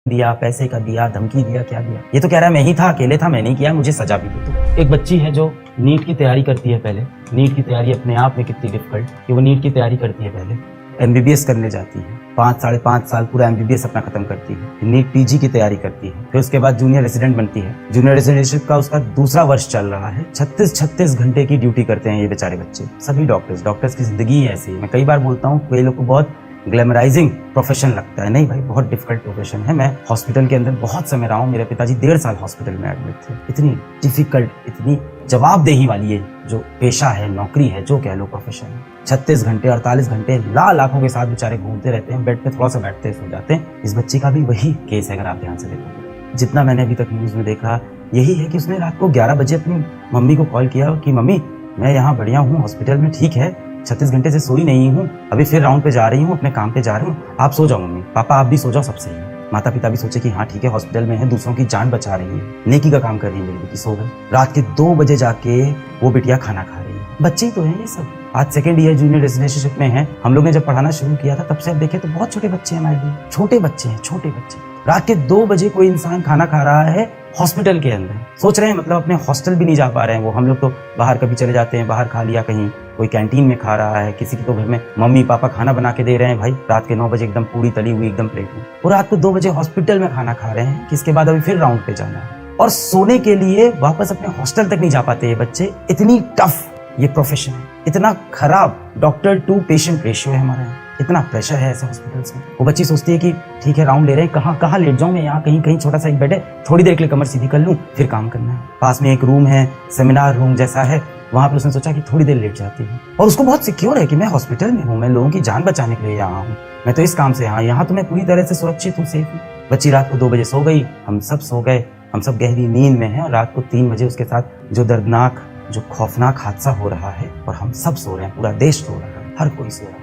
दिया, पैसे का दिया, धमकी दिया, क्या दिया? ये तो कह रहा है मैं ही था, अकेले था, मैंने ही किया, मुझे सजा भी दे दो। एक बच्ची है जो नीट की तैयारी करती है पहले। नीट की तैयारी अपने आप में कितनी डिफिकल्ट कि वो नीट की तैयारी करती है पहले, एमबीबीएस करने जाती है, 5-5.5 साल पूरा एमबीबीएस अपना खत्म करती है, नीट पीजी की तैयारी करती है, फिर उसके बाद जूनियर रेजिडेंट बनती है। जूनियर रेजिडेंटशिप का उसका दूसरा वर्ष चल रहा है। 36 घंटे की ड्यूटी करते हैं ये बेचारे बच्चे। सभी डॉक्टर्स की जिंदगी ही ऐसी है। मैं कई बार बोलता हूँ कई लोग को बहुत ग्लैमराइजिंग प्रोफेशन लगता है, नहीं भाई, बहुत डिफिकल्ट प्रोफेशन है। मैं हॉस्पिटल के अंदर बहुत समय रहा हूँ। मेरे पिताजी 1.5 साल हॉस्पिटल में एडमिट थे। इतनी डिफिकल्ट, इतनी जवाबदेही वाली ये जो पेशा है, नौकरी है, जो कह लो प्रोफेशन है। 36 घंटे 48 घंटे लाखों के साथ बेचारे घूमते रहते हैं, बेड पे थोड़ा सा बैठते सो जाते हैं। इस बच्ची का भी वही केस है अगर आप ध्यान से देखोगे। जितना मैंने अभी तक न्यूज में देखा यही है कि उसने रात को 11 बजे अपनी मम्मी को कॉल किया कि मम्मी मैं यहाँ बढ़िया हूँ, हॉस्पिटल में ठीक है, 36 घंटे से सोई नहीं हूँ, अभी फिर राउंड पे जा रही हूँ, अपने काम पे जा रही हूँ, आप सो जाओ मम्मी, पापा आप भी सो जाओ, सब सही है। माता पिता भी सोचे कि हाँ ठीक है, हॉस्पिटल में है, दूसरों की जान बचा रही है, नेकी का काम कर रही है मेरी बेटी, सो गई। रात के 2 बजे जाके वो बिटिया खाना खा रही है। बच्चे ही तो हैं ये सब। आज सेकेंड ईयर जूनियर रेजिडेंटशिप में है। हम लोग ने जब पढ़ाना शुरू किया था तब से अब देखे तो बहुत छोटे बच्चे हैं हमारे लिए, छोटे बच्चे हैं, छोटे बच्चे। रात के 2 बजे कोई इंसान खाना खा रहा है हॉस्पिटल के अंदर। सोच रहे हैं मतलब अपने हॉस्टल भी नहीं जा पा रहे हैं वो। हम लोग तो बाहर कभी चले जाते हैं, बाहर खा लिया, कहीं कोई कैंटीन में खा रहा है, किसी की तो घर में मम्मी पापा खाना बना के दे रहे हैं भाई, रात के 9 बजे एकदम पूरी तली हुई एकदम प्लेट में। वो रात को 2 बजे हॉस्पिटल में खाना खा रहे हैं कि इसके बाद अभी फिर राउंड पे जाना है, और सोने के लिए वापस अपने हॉस्टल तक नहीं जा पाते ये बच्चे। इतनी टफ ये प्रोफेशन है, इतना खराब डॉक्टर टू पेशेंट रेशियो है हमारा, इतना प्रेशर है ऐसे हॉस्पिटल्स में। वो बच्ची सोचती है कि ठीक है राउंड ले रहे हैं, कहाँ लेट जाऊं मैं, यहाँ कहीं छोटा सा एक बेड है, थोड़ी देर के लिए कमर सीधी कर लूं, फिर काम करना है। पास में एक रूम है, सेमिनार रूम जैसा है, वहां पर उसने सोचा कि थोड़ी देर लेट जाती है। और उसको बहुत सिक्योर है कि मैं हॉस्पिटल में हूँ, मैं लोगों की जान बचाने के लिए यहाँ हूँ, मैं तो इस काम से यहाँ तो मैं पूरी तरह से सुरक्षित हूँ, सेफ हूँ। बच्ची रात को 2 बजे सो गई, हम सब सो गए, हम सब गहरी नींद में हैं, और रात को 3 बजे उसके साथ जो दर्दनाक, जो खौफनाक हादसा हो रहा है, और हम सब सो रहे हैं, पूरा देश सो रहा है, हर कोई सो रहा है।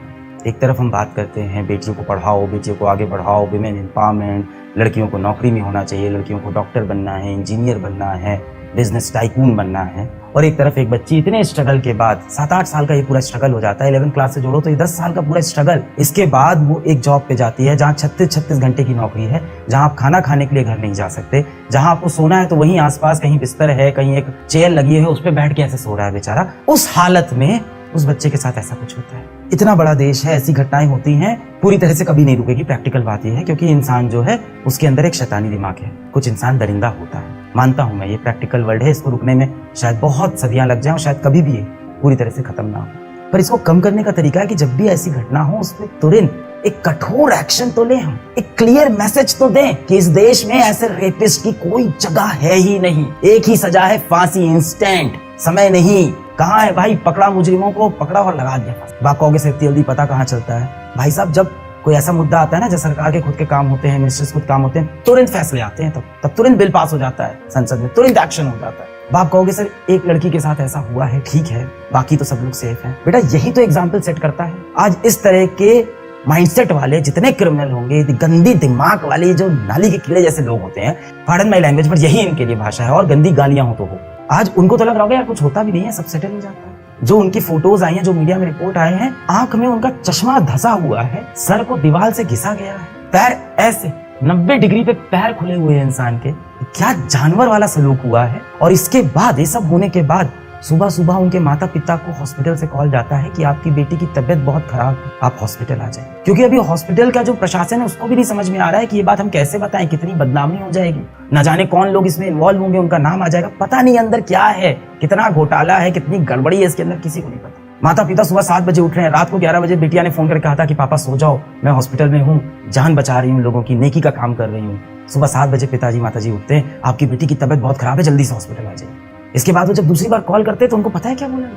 एक तरफ हम बात करते हैं बेटियों को पढ़ाओ, बेटियों को आगे बढ़ाओ, विमेन एम्पावरमेंट, लड़कियों को नौकरी में होना चाहिए, लड़कियों को डॉक्टर बनना है, इंजीनियर बनना है, बिजनेस टाइकून बनना है, और एक तरफ एक बच्ची इतने स्ट्रगल के बाद 7-8 साल का ये पूरा स्ट्रगल हो जाता है, 11th क्लास से जोड़ो तो ये 10 साल का पूरा स्ट्रगल, इसके बाद वो एक जॉब पे जाती है जहाँ 36 घंटे की नौकरी है, जहाँ आप खाना खाने के लिए घर नहीं जा सकते, जहाँ आपको सोना है तो वहीं आसपास कहीं बिस्तर है, कहीं एक चेयर लगी है, उस पर बैठ के ऐसे सो रहा है बेचारा। उस हालत में उस बच्चे के साथ ऐसा कुछ होता है। इतना बड़ा देश है, ऐसी घटनाएं होती हैं, पूरी तरह से कभी नहीं रुकेगी। प्रैक्टिकल बात यह है क्योंकि इंसान जो है उसके अंदर एक शैतानी दिमाग है, कुछ इंसान दरिंदा होता है, मानता हूं मैं, ये प्रैक्टिकल वर्ल्ड है, इसको रुकने में शायद बहुत सदियां लग जाएं और शायद कभी भी ये पूरी तरह से खत्म ना हो। पर इसको कम करने का तरीका है कि जब भी ऐसी घटना हो उसमें तुरंत एक कठोर एक्शन तो लें, हम एक क्लियर मैसेज तो दें कि इस देश में ऐसे रेपिस्ट की कोई जगह है ही नहीं, एक ही सजा है, फांसी, इंस्टेंट, समय नहीं। कहाँ है भाई, पकड़ा मुजरिमों को, पकड़ा और लगा दिया फांसी। बाप कहोगे से जल्दी पता कहाँ चलता है भाई साहब, जब कोई ऐसा मुद्दा आता है ना, जब सरकार के खुद के काम होते हैं, मिनिस्टर्स खुद काम होते हैं, तुरंत फैसले आते हैं, तब तुरंत बिल पास हो जाता है संसद में, तुरंत एक्शन हो जाता है। बाप कहोगे सर एक लड़की के साथ ऐसा हुआ है, ठीक है, बाकी तो सब लोग सेफ हैं। बेटा यही तो एग्जाम्पल सेट करता है। आज इस तरह के माइंडसेट वाले जितने क्रिमिनल होंगे, गंदी दिमाग वाले जो नाली के कीड़े जैसे लोग होते हैं, पार्डन माय लैंग्वेज, पर यही इनके लिए भाषा है, और गंदी गालियां हो तो हो। आज उनको तो लग रहा होगा यार कुछ होता भी नहीं है, सब सेटल हो जाता है। जो उनकी फोटोज आई हैं, जो मीडिया में रिपोर्ट आए हैं, आंख में उनका चश्मा धंसा हुआ है, सर को दीवार से घिसा गया है, पैर ऐसे 90 डिग्री पे पैर खुले हुए हैं इंसान के, क्या जानवर वाला सलूक हुआ है। और इसके बाद, ये सब होने के बाद, सुबह सुबह उनके माता पिता को हॉस्पिटल से कॉल जाता है कि आपकी बेटी की तबीयत बहुत खराब है, आप हॉस्पिटल आ जाएं। क्योंकि अभी हॉस्पिटल का जो प्रशासन है उसको भी नहीं समझ में आ रहा है कि ये बात हम कैसे बताएं, कितनी बदनामी हो जाएगी, ना जाने कौन लोग इसमें इन्वॉल्व होंगे, उनका नाम आ जाएगा, पता नहीं अंदर क्या है, कितना घोटाला है, कितनी गड़बड़ी है इसके अंदर, किसी को नहीं पता। माता पिता सुबह 7 बजे उठ रहे हैं, रात को 11 बजे बेटिया ने फोन करके कहा था कि पापा सो जाओ, मैं हॉस्पिटल में हूँ, जान बचा रही हूँ, लोगों की नेकी का काम कर रही हूँ। सुबह 7 बजे पिताजी माताजी उठते हैं, आपकी बेटी की तबीयत बहुत खराब है, जल्दी से हॉस्पिटल आ जाइए। इसके बाद वो जब दूसरी बार कॉल करते हैं तो उनको पता है क्या बोला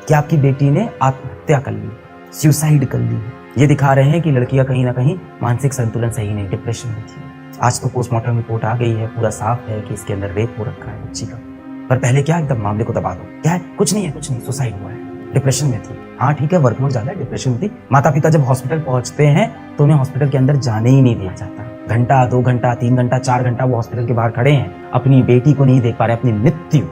कि आपकी बेटी ने आत्महत्या कर ली, सुसाइड कर ली। ये दिखा रहे हैं कि लड़की का कहीं ना कहीं मानसिक संतुलन सही नहीं, डिप्रेशन में थी। आज तो पोस्टमार्टम रिपोर्ट आ गई है, पूरा साफ है कि इसके अंदर रेप हो रखा है बच्ची का। पर पहले क्या एकदम मामले को दबा दो, क्या है, कुछ नहीं है, सुसाइड हुआ है, डिप्रेशन में थी। हाँ ठीक है, वर्कलोड ज्यादा है, डिप्रेशन में थी। माता पिता जब हॉस्पिटल पहुंचते हैं तो उन्हें हॉस्पिटल के अंदर जाने ही नहीं दिया जाता। घंटा, 2 घंटा, 3 घंटा, 4 घंटा वो हॉस्पिटल के बाहर खड़े हैं, अपनी बेटी को नहीं देख पा रहे, अपनी मृत्यु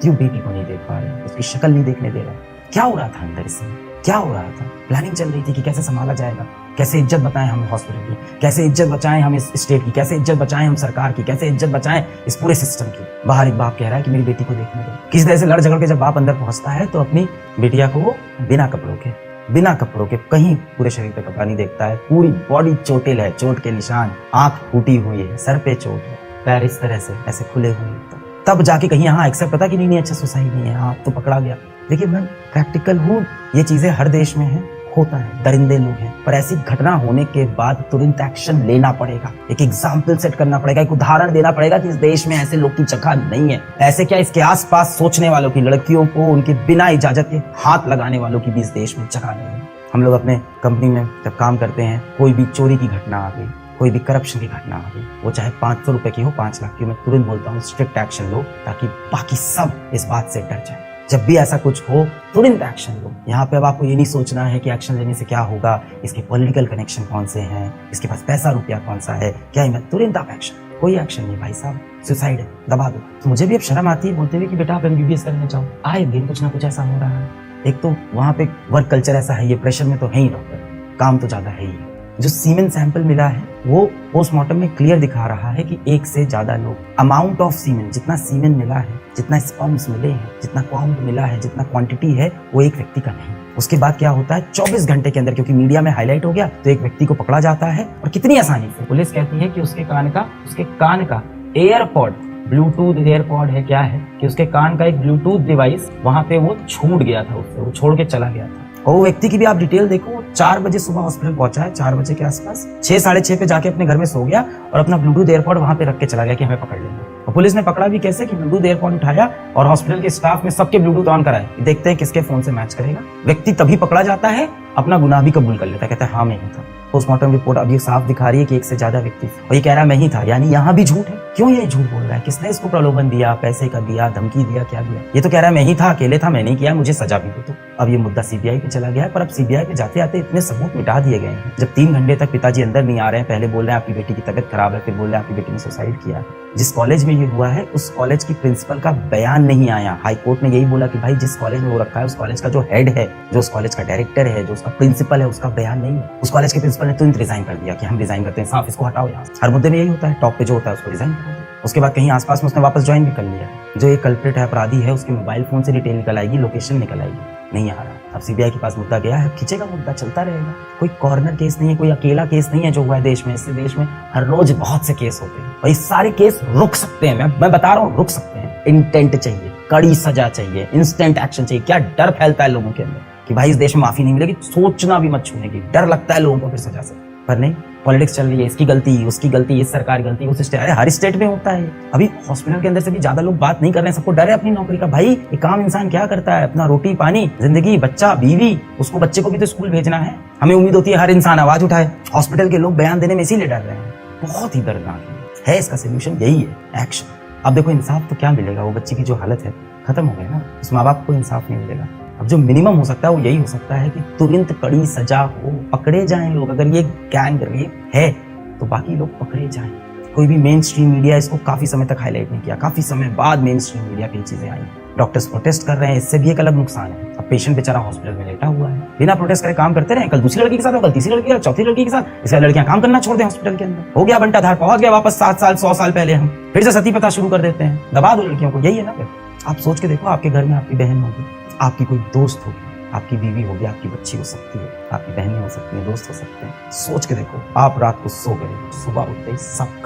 बेटी को नहीं देख पा रहे, उसकी शक्ल नहीं देखने दे रहे। क्या हो रहा था अंदर इसमें? क्या हो रहा था? प्लानिंग चल रही थी कि कैसे संभाला जाएगा, कैसे इज्जत बचाएं हम हॉस्पिटल की, कैसे इज्जत बचाएं हम इस स्टेट की, कैसे इज्जत बचाएं हम सरकार की, कैसे इज्जत बचाएं इस पूरे सिस्टम की। बाहर एक बाप कह रहा है कि मेरी बेटी को देखने दो। किसी तरह से लड़ झगड़ के जब बाप अंदर पहुंचता है तो अपनी बेटिया को वो बिना कपड़ों के कहीं पूरे शरीर पे कपड़ा नहीं देखता है, पूरी बॉडी चोटिल है, चोट के निशान, आंख फूटी हुई है, सर पे चोट है, पैर इस तरह से ऐसे खुले हुए हैं। तब जाके कहीं यहाँ एक्सेप्ट पता कि नहीं अच्छा सुसाइड नहीं है, हाँ तो पकड़ा गया। देखिए मैं प्रैक्टिकल हूँ, ये चीजें हर देश में है, होता है, दरिंदे लोग हैं, पर ऐसी घटना होने के बाद तुरंत एक्शन लेना पड़ेगा, एक एग्जाम्पल सेट करना पड़ेगा, एक उदाहरण देना पड़ेगा कि इस देश में ऐसे लोग की जगह नहीं है। ऐसे क्या इसके आसपास सोचने वालों की, लड़कियों को उनके बिना इजाजत के हाथ लगाने वालों की भी इस देश में जगह नहीं है। हम लोग अपने कंपनी में जब काम करते हैं, कोई भी चोरी की घटना आ गई, कोई भी करप्शन की घटना आ गई, वो चाहे 500 रुपए की हो, 5 लाख की हो, मैं तुरंत बोलता हूँ स्ट्रिक्ट एक्शन लो, ताकि बाकी सब इस बात से डर जाए। जब भी ऐसा कुछ हो तुरंत एक्शन लो। यहाँ पे अब आपको ये नहीं सोचना है कि एक्शन लेने से क्या होगा, इसके पॉलिटिकल कनेक्शन कौन से हैं, इसके पास पैसा रुपया कौन सा है, क्या है, तुरंत आप एक्शन। कोई एक्शन नहीं भाई साहब, सुसाइड है, दबा दो। तो मुझे भी अब शर्म आती है बोलते हुए कि बेटा आप MBBS करने जाओ, आए दिन कुछ ना कुछ ऐसा हो रहा है। एक तो वहाँ पे वर्क कल्चर ऐसा है, ये प्रेशर में तो है ही डॉक्टर, काम तो ज्यादा है ही। जो सीमेन सैंपल मिला है वो पोस्टमार्टम में क्लियर दिखा रहा है कि एक से ज्यादा लोग, अमाउंट ऑफ सीमेन, जितना सीमेन मिला है, जितना स्पर्म्स मिले हैं, जितना काउंट मिला है, जितना क्वांटिटी है, वो एक व्यक्ति का नहीं। उसके बाद क्या होता है, 24 घंटे के अंदर, क्योंकि मीडिया में हाईलाइट हो गया, तो एक व्यक्ति को पकड़ा जाता है। और कितनी आसानी से पुलिस कहती है कि उसके कान का एयरपॉड, ब्लूटूथ एयरपॉड है, क्या है कि उसके कान का एक ब्लूटूथ डिवाइस वहां पे वो छूट गया था, उससे वो छोड़ के चला गया था। और वो व्यक्ति की भी आप डिटेल देखो, 4 बजे सुबह हॉस्पिटल पहुंचा है, 4 बजे के आसपास, 6 साढ़े 6 पे जाके अपने घर में सो गया और अपना ब्लूटूथ एयरपॉड वहां पे रख के चला गया कि हमें पकड़ लेंगे। और पुलिस ने पकड़ा भी कैसे कि ब्लूटूथ एयरपॉड उठाया और हॉस्पिटल के स्टाफ में सबके ब्लूटूथ ऑन कराए, देखते हैं किसके फोन से मैच करेगा। व्यक्ति तभी पकड़ा जाता है, अपना गुनाह भी कबूल कर लेता है, कहता है हाँ मैं ही था। पोस्टमार्टम रिपोर्ट अभी साफ दिखा रही है कि एक से ज्यादा व्यक्ति, और ये कह रहा है मैं ही था, यानी यहाँ भी झूठ है। क्यों ये झूठ बोल रहा है, किसने इसको प्रलोभन दिया, पैसे का दिया, धमकी दिया, क्या दिया? ये तो कह रहा है मैं ही था, अकेले था, मैं नहीं किया, मुझे सजा भी दो। तो अब ये मुद्दा CBI पे चला गया है, पर अब CBI पे जाते आते इतने सबूत मिटा दिए गए हैं। जब 3 घंटे तक पिताजी अंदर नहीं आ रहे हैं, पहले बोल रहे हैं आपकी बेटी की तबीयत खराब है, फिर बोल रहे हैं आपकी बेटी ने सुसाइड किया है। जिस कॉलेज में ये हुआ है उस कॉलेज की प्रिंसिपल का बयान नहीं आया। हाई कोर्ट ने यही बोला कि भाई जिस कॉलेज में वो रखा है उस कॉलेज का जो हेड है, जो उस कॉलेज का डायरेक्टर है, जो उसका प्रिंसिपल है, उसका बयान नहीं है। उस कॉलेज के प्रिंसिपल ने तुरंत रिजाइन कर दिया कि हम रिजाइन करते हैं, साफ इसको हटाओ यहाँ से। हर मुद्दे में यही होता है, टॉप पे जो होता है उसको रिजाइन कर दो। उसके बाद कहीं आसपास में उसने वापस ज्वाइन भी कर लिया है। जो एक कल्प्रिट है, अपराधी है, उसके मोबाइल फोन से डिटेल निकल आएगी, लोकेशन निकल आएगी, नहीं आ रहा। अब CBI के पास मुद्दा गया है, खींचेगा मुद्दा, चलता रहेगा। कोई कॉर्नर केस नहीं है, कोई अकेला केस नहीं है जो हुआ है देश में। इससे देश में हर रोज बहुत से केस होते हैं और ये सारे केस रुक सकते हैं। मैं बता रहा हूँ रुक सकते हैं। इंटेंट चाहिए, कड़ी सजा चाहिए, इंस्टेंट एक्शन चाहिए। क्या डर फैलता है लोगों के अंदर कि भाई इस देश में माफी नहीं मिलेगी, सोचना भी मत छूने की, डर लगता है लोगों को फिर सजा से। पर नहीं, पॉलिटिक्स चल रही है, इसकी गलती, उसकी गलती, इस सरकार की गलती, उस स्टेट, हर स्टेट में होता है। अभी हॉस्पिटल के अंदर से भी ज्यादा लोग बात नहीं कर रहे हैं, सबको डर है अपनी नौकरी का। भाई एक काम इंसान क्या करता है, अपना रोटी पानी, जिंदगी, बच्चा, बीवी, उसको बच्चे को भी तो स्कूल भेजना है। हमें उम्मीद होती है हर इंसान आवाज उठाए। हॉस्पिटल के लोग बयान देने में इसीलिए डर रहे हैं। बहुत ही दर्दनाक है। इसका सोल्यूशन यही है, एक्शन। अब देखो इंसाफ तो क्या मिलेगा, वो बच्ची की जो हालत है खत्म हो गई ना, उस माँ बाप को इंसाफ नहीं मिलेगा। अब जो मिनिमम हो सकता है वो यही हो सकता है कि तुरंत कड़ी सजा हो, पकड़े जाएं लोग। अगर ये गैंग रेप है तो बाकी लोग पकड़े जाएं। कोई भी मेन स्ट्रीम मीडिया इसको काफी समय तक हाईलाइट नहीं किया, काफी समय बाद मेन स्ट्रीम मीडिया पे चीजें आई। डॉक्टर्स प्रोटेस्ट कर रहे हैं, इससे भी एक अलग नुकसान है। अब पेशेंट बेचारा हॉस्पिटल में लेटा हुआ है, बिना प्रोटेस्ट करे काम करते रहे, कल दूसरी लड़की के साथ, कल तीसरी लड़की के साथ, चौथी लड़की के साथ। इसलिए लड़कियां काम करना छोड़ दें हॉस्पिटल के अंदर। हो गया बंटाधार, पहुंच गया वापस 7 साल 100 साल पहले। हम फिर से सती प्रथा शुरू कर देते हैं, दबा दो लड़कियों को। यही है ना। आप सोच के देखो, आपके घर में आपकी बहन होगी, आपकी कोई दोस्त होगी, आपकी बीवी होगी, आपकी बच्ची हो सकती है, आपकी बहनें हो सकती है, दोस्त हो सकते हैं। सोच के देखो, आप रात को सो गए, सुबह उठते ही सब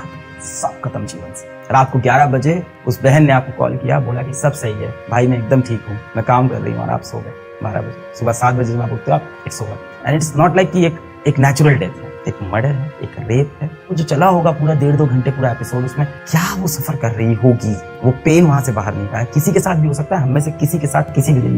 खत्म जीवन से। रात को 11 बजे उस बहन ने आपको कॉल किया, बोला कि सब सही है भाई, मैं एकदम ठीक हूँ, मैं काम कर रही हूँ, और आप सो गए 12 बजे। सुबह 7 बजे जब आप उठते हो, आप it's over. And it's not like कि एक नेचुरल डेथ है, एक मर्डर है, एक रेप है। वो जो चला होगा पूरा 1.5-2 घंटे पूरा एपिसोड, उसमें क्या वो सफर कर रही होगी, वो पेन वहां से बाहर नहीं पाया। किसी के साथ भी हो सकता है, हम में से किसी के साथ किसी भी दिन